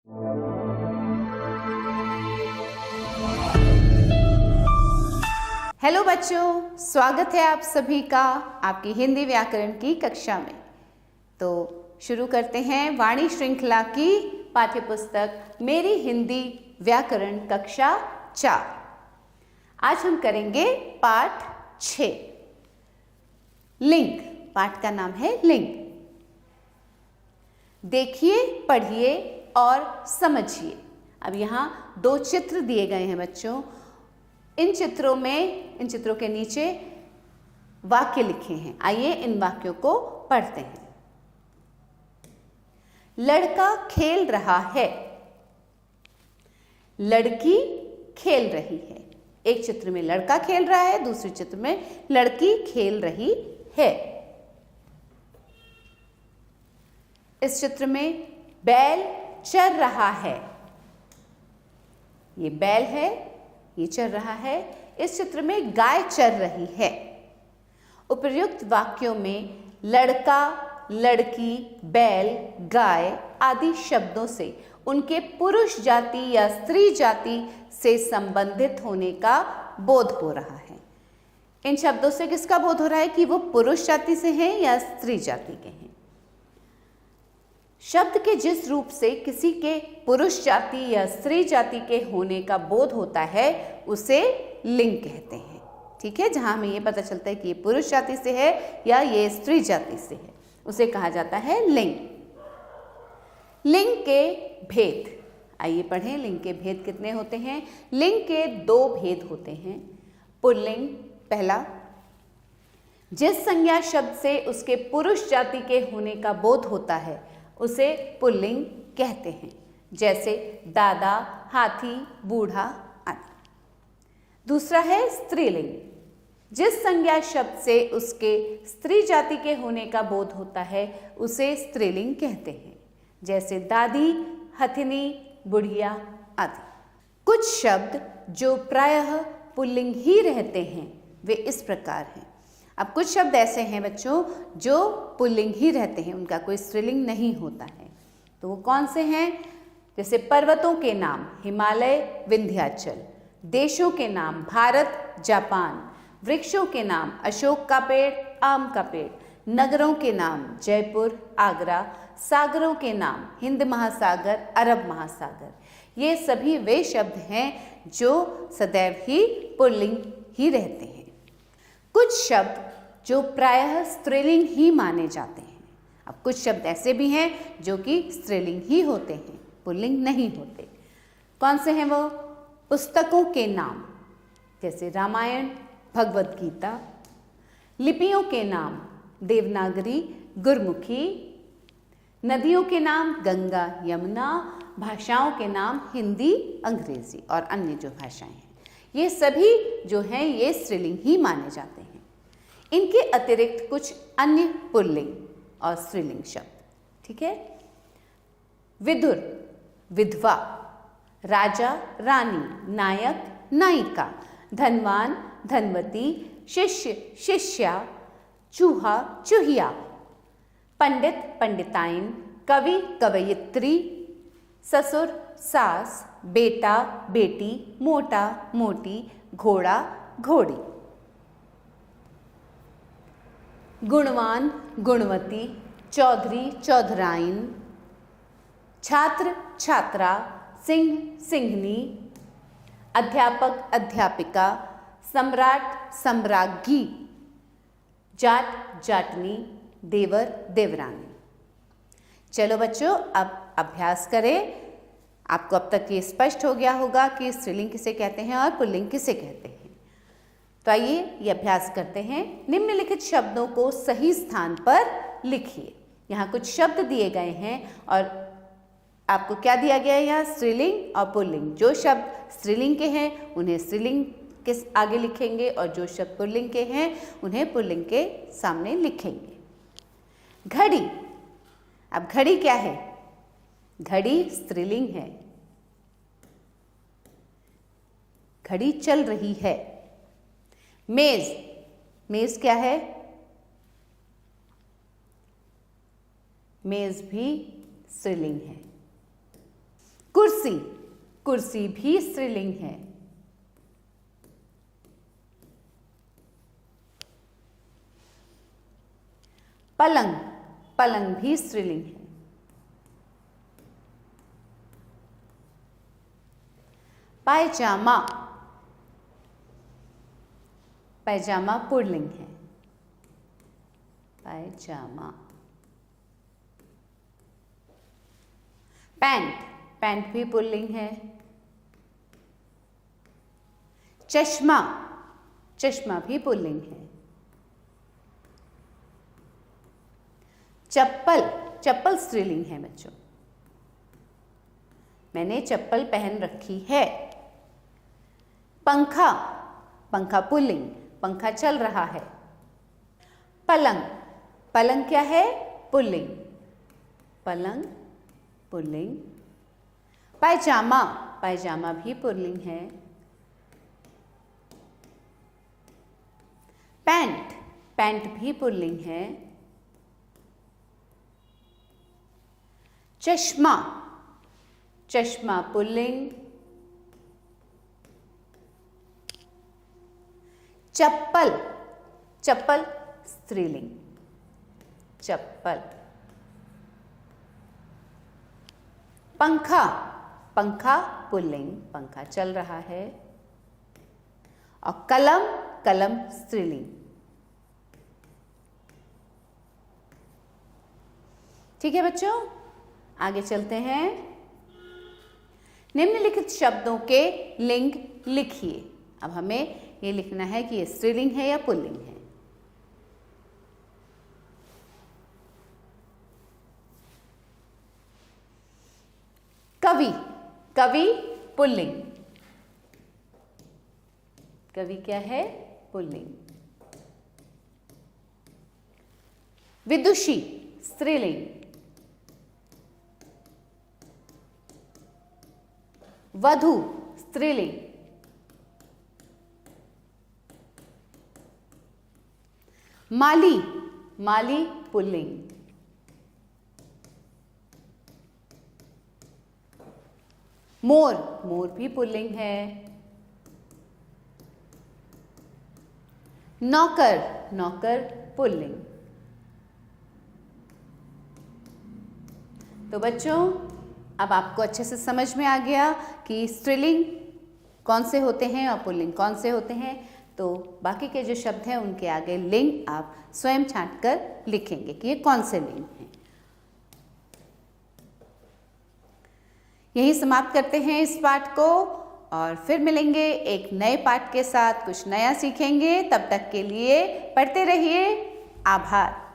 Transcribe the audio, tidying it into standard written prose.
Hello बच्चों, स्वागत है आप सभी का आपकी हिंदी व्याकरण की कक्षा में। तो शुरू करते हैं वाणी श्रृंखला की पाठ्यपुस्तक मेरी हिंदी व्याकरण कक्षा 4। आज हम करेंगे पाठ 6। लिंग। पाठ का नाम है लिंग। देखिए, पढ़िए और समझिए। अब यहाँ 2 चित्र दिए गए हैं बच्चों। इन चित्रों के नीचे वाक्य लिखे हैं। आइए इन वाक्यों को पढ़ते हैं। लड़का खेल रहा है, लड़की खेल रही है। एक चित्र में लड़का खेल रहा है, दूसरे चित्र में लड़की खेल रही है। इस चित्र में बैल चर रहा है। ये बैल है, ये चर रहा है। इस चित्र में गाय चर रही है। उपर्युक्त वाक्यों में लड़का, लड़की, बैल, गाय आदि शब्दों से उनके पुरुष जाति या स्त्री जाति से संबंधित होने का बोध हो रहा है। इन शब्दों से किसका बोध हो रहा है कि वो पुरुष जाति से हैं या स्त्री जाति के हैं। शब्द के जिस रूप से किसी के पुरुष जाति या स्त्री जाति के होने का बोध होता है उसे लिंग कहते हैं। ठीक है, जहां हमें ये पता चलता है कि ये पुरुष जाति से है या ये स्त्री जाति से है, उसे कहा जाता है लिंग। लिंग के भेद। आइए पढ़ें, लिंग के भेद कितने होते हैं। लिंग के 2 भेद होते हैं। पुल्लिंग पहला, जिस संज्ञा शब्द से उसके पुरुष जाति के होने का बोध होता है उसे पुल्लिंग कहते हैं, जैसे दादा, हाथी, बूढ़ा आदि। दूसरा है स्त्रीलिंग, जिस संज्ञा शब्द से उसके स्त्री जाति के होने का बोध होता है उसे स्त्रीलिंग कहते हैं, जैसे दादी, हथिनी, बुढ़िया आदि। कुछ शब्द जो प्रायः पुल्लिंग ही रहते हैं वे इस प्रकार हैं। अब कुछ शब्द ऐसे हैं बच्चों जो पुल्लिंग ही रहते हैं, उनका कोई स्त्रीलिंग नहीं होता है। तो वो कौन से हैं? जैसे पर्वतों के नाम हिमालय, विंध्याचल। देशों के नाम भारत, जापान। वृक्षों के नाम अशोक का पेड़, आम का पेड़। नगरों के नाम जयपुर, आगरा। सागरों के नाम हिंद महासागर, अरब महासागर। ये सभी वे शब्द हैं जो सदैव ही पुल्लिंग ही रहते हैं। कुछ शब्द जो प्रायः स्त्रीलिंग ही माने जाते हैं। अब कुछ शब्द ऐसे भी हैं जो कि स्त्रीलिंग ही होते हैं, पुल्लिंग नहीं होते। कौन से हैं वो? पुस्तकों के नाम जैसे रामायण, भगवत गीता। लिपियों के नाम देवनागरी, गुरमुखी। नदियों के नाम गंगा, यमुना। भाषाओं के नाम हिंदी, अंग्रेजी और अन्य जो भाषाएं हैं, ये सभी जो हैं ये स्त्रीलिंग ही माने जाते हैं। इनके अतिरिक्त कुछ अन्य पुल्लिंग और स्त्रीलिंग शब्द। ठीक है। विदुर, विधवा। राजा, रानी। नायक, नायिका। धनवान, धनवती। शिष्य, शिष्या। चूहा, चूहिया। पंडित, पंडिताइन। कवि, कवयित्री। ससुर, सास। बेटा, बेटी। मोटा, मोटी। घोड़ा, घोड़ी। गुणवान, गुणवती। चौधरी, चौधराइन। छात्र, छात्रा। सिंह, सिंहनी। अध्यापक, अध्यापिका। सम्राट, सम्राज्ञी। जाट, जाटनी। देवर, देवरानी। चलो बच्चों, अब अभ्यास करें। आपको अब तक ये स्पष्ट हो गया होगा कि स्त्रीलिंग किसे कहते हैं और पुल्लिंग किसे कहते हैं। तो आइए ये अभ्यास करते हैं। निम्नलिखित शब्दों को सही स्थान पर लिखिए। यहाँ कुछ शब्द दिए गए हैं और आपको क्या दिया गया है यहाँ? स्त्रीलिंग और पुल्लिंग। जो शब्द स्त्रीलिंग के हैं उन्हें स्त्रीलिंग के आगे लिखेंगे और जो शब्द पुल्लिंग के हैं उन्हें पुल्लिंग के सामने लिखेंगे। घड़ी। अब घड़ी क्या है? घड़ी स्त्रीलिंग है। घड़ी चल रही है। मेज, मेज क्या है? मेज भी स्त्रीलिंग है। कुर्सी, कुर्सी भी स्त्रीलिंग है। पलंग, पलंग भी स्त्रीलिंग है। पायजामा, पैजामा पुल्लिंग है। पायजामा। पैंट, पैंट भी पुल्लिंग है। चश्मा, चश्मा भी पुल्लिंग है। चप्पल, चप्पल स्त्रीलिंग है बच्चों। मैंने चप्पल पहन रखी है। पंखा, पंखा पुल्लिंग, पंखा चल रहा है। पलंग, पलंग क्या है? पुल्लिंग, पलंग पुल्लिंग। पायजामा, पायजामा भी पुल्लिंग है। पैंट, पैंट भी पुल्लिंग है। चश्मा, चश्मा पुल्लिंग। चप्पल, चप्पल स्त्रीलिंग, चप्पल। पंखा, पंखा पुल्लिंग, पंखा चल रहा है। और कलम, कलम स्त्रीलिंग। ठीक है बच्चों, आगे चलते हैं। निम्नलिखित शब्दों के लिंग लिखिए। अब हमें ये लिखना है कि ये स्त्रीलिंग है या पुल्लिंग है। कवि, कवि पुल्लिंग, कवि क्या है? पुल्लिंग। विदुषी स्त्रीलिंग। वधू स्त्रीलिंग। माली, माली पुल्लिंग। मोर, मोर भी पुल्लिंग है। नौकर, नौकर पुल्लिंग। तो बच्चों, अब आपको अच्छे से समझ में आ गया कि स्त्रीलिंग कौन से होते हैं और पुल्लिंग कौन से होते हैं। तो बाकी के जो शब्द हैं उनके आगे लिंग आप स्वयं छांट कर लिखेंगे कि ये कौन से लिंग हैं। यही समाप्त करते हैं इस पाठ को और फिर मिलेंगे एक नए पाठ के साथ, कुछ नया सीखेंगे। तब तक के लिए पढ़ते रहिए। आभार।